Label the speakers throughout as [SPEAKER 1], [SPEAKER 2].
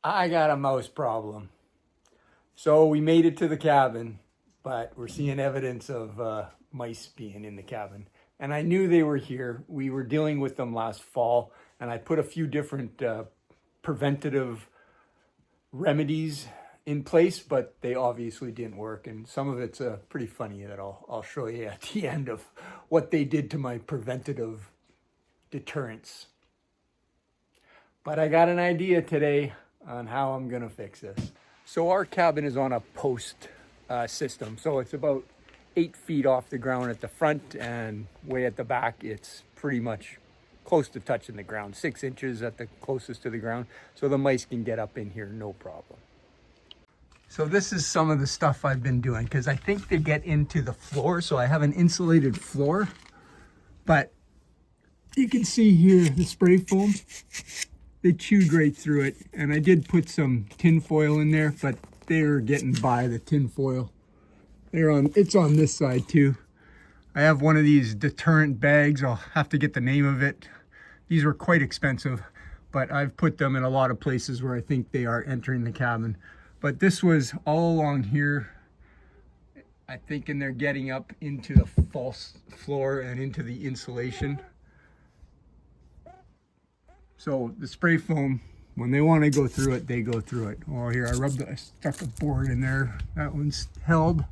[SPEAKER 1] I got a mouse problem. So we made it to the cabin, but we're seeing evidence of mice being in the cabin. And I knew they were here. We were dealing with them last fall, and I put a few different preventative remedies in place, but they obviously didn't work. And some of it's pretty funny that I'll show you at the end of what they did to my preventative deterrents. But I got an idea today on how I'm gonna fix this. So our cabin is on a post system. So it's about 8 feet off the ground at the front, and way at the back, it's pretty much close to touching the ground, 6 inches at the closest to the ground. So the mice can get up in here, no problem. So this is some of the stuff I've been doing, because I think they get into the floor. So I have an insulated floor, but you can see here the spray foam. They chewed right through it, and I did put some tin foil in there, but they're getting by the tin foil. It's on this side too. I have one of these deterrent bags. I'll have to get the name of it. These were quite expensive, but I've put them in a lot of places where I think they are entering the cabin. But this was all along here, I think, and they're getting up into the false floor and into the insulation. So the spray foam, when they want to go through it, they go through it. Oh, here, I stuck a board in there. That one's held.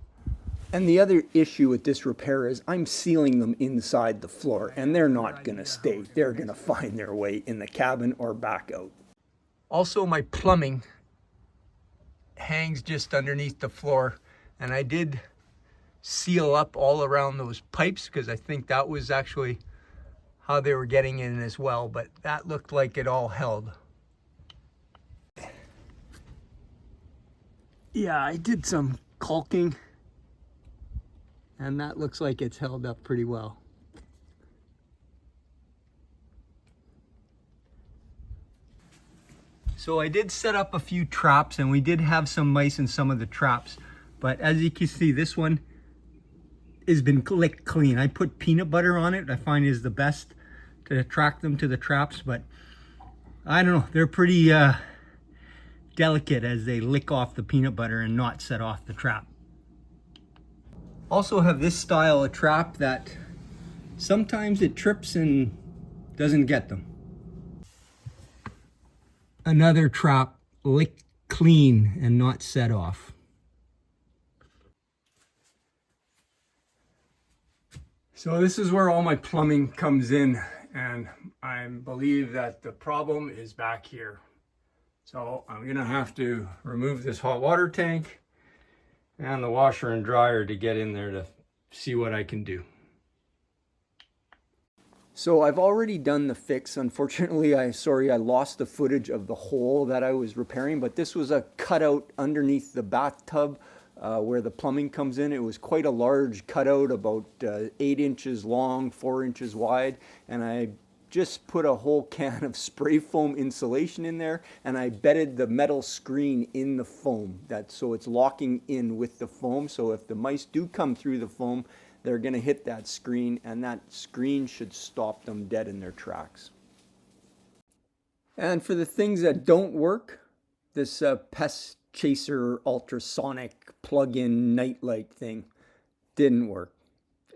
[SPEAKER 1] And the other issue with this repair is I'm sealing them inside the floor, and they're not going to stay. They're going to find their way in the cabin or back out. Also, my plumbing hangs just underneath the floor, and I did seal up all around those pipes because I think that was actually how they were getting in as well, but that looked like it all held. Yeah, I did some caulking, and that looks like it's held up pretty well. So I did set up a few traps, and we did have some mice in some of the traps, but as you can see, this one has been licked clean. I put peanut butter on it. I find is the best to attract them to the traps, but I don't know, they're pretty delicate as they lick off the peanut butter and not set off the trap. Also have this style of trap that sometimes it trips and doesn't get them. Another trap licked clean and not set off. So this is where all my plumbing comes in, and I believe that the problem is back here. So I'm gonna have to remove this hot water tank and the washer and dryer to get in there to see what I can do. So I've already done the fix. Unfortunately, I lost the footage of the hole that I was repairing, but this was a cutout underneath the bathtub where the plumbing comes in. It was quite a large cutout, about 8 inches long, 4 inches wide, and I just put a whole can of spray foam insulation in there, and I bedded the metal screen in the foam, so it's locking in with the foam. So if the mice do come through the foam, they're going to hit that screen, and that screen should stop them dead in their tracks. And for the things that don't work, this Pest Chaser ultrasonic plug-in nightlight thing didn't work,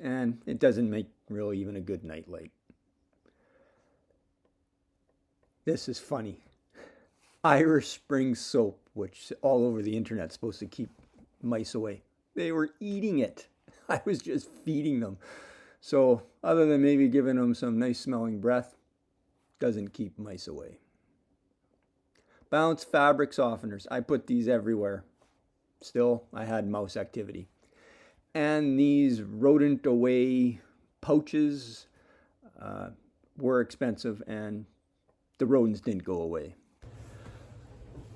[SPEAKER 1] and it doesn't make really even a good nightlight. This is funny. Irish Spring soap, which all over the internet is supposed to keep mice away. They were eating it. I was just feeding them. So other than maybe giving them some nice smelling breath, doesn't keep mice away. Bounce fabric softeners. I put these everywhere. Still, I had mouse activity. And these rodent away pouches were expensive, and the rodents didn't go away.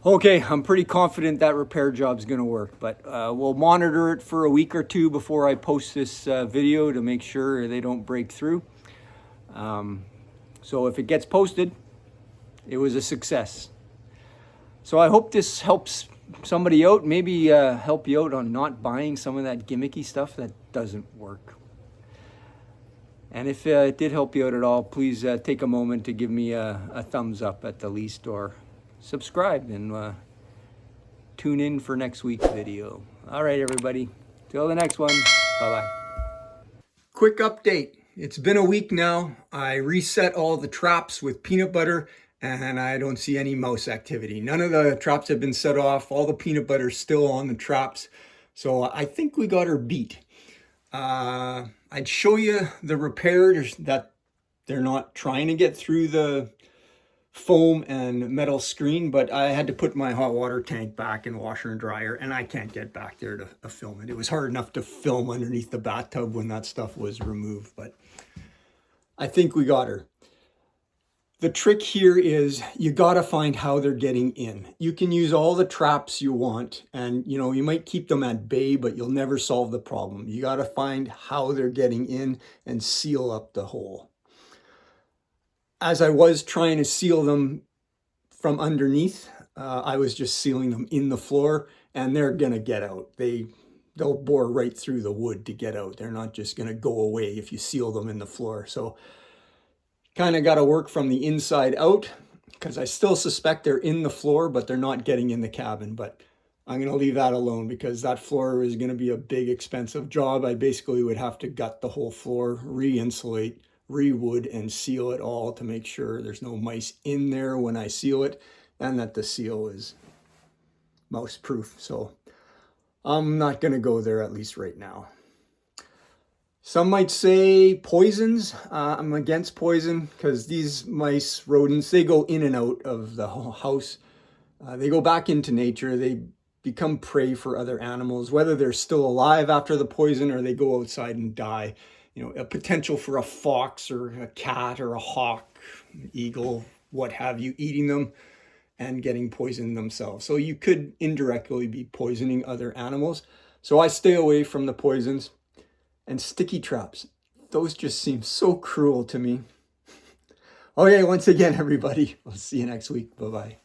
[SPEAKER 1] Okay, I'm pretty confident that repair job's gonna work, but we'll monitor it for a week or two before I post this video to make sure they don't break through. So if it gets posted, it was a success. So I hope this helps somebody out, maybe help you out on not buying some of that gimmicky stuff that doesn't work. And if it did help you out at all, please take a moment to give me a thumbs up at the least, or subscribe, and tune in for next week's video. All right, everybody. Till the next one. Bye-bye. Quick update. It's been a week now. I reset all the traps with peanut butter, and I don't see any mouse activity. None of the traps have been set off. All the peanut butter's still on the traps. So I think we got her beat. I'd show you the repairs that they're not trying to get through the foam and metal screen, but I had to put my hot water tank back in washer and dryer, and I can't get back there to film it. It was hard enough to film underneath the bathtub when that stuff was removed, but I think we got her. The trick here is you got to find how they're getting in. You can use all the traps you want, and you might keep them at bay, but you'll never solve the problem. You got to find how they're getting in and seal up the hole. As I was trying to seal them from underneath, I was just sealing them in the floor, and they're gonna get out. They'll bore right through the wood to get out. They're not just gonna go away if you seal them in the floor. So kind of got to work from the inside out, because I still suspect they're in the floor, but they're not getting in the cabin. But I'm going to leave that alone, because that floor is going to be a big, expensive job. I basically would have to gut the whole floor, re-insulate, re-wood, and seal it all to make sure there's no mice in there when I seal it, and that the seal is mouse proof. So I'm not going to go there, at least right now. Some might say poisons. I'm against poison, because these mice, rodents, they go in and out of the house. They go back into nature. They become prey for other animals, whether they're still alive after the poison or they go outside and die. A potential for a fox or a cat or a hawk, eagle, what have you, eating them and getting poisoned themselves. So you could indirectly be poisoning other animals. So I stay away from the poisons. And sticky traps, those just seem so cruel to me. Okay, once again, everybody, we'll see you next week. Bye-bye.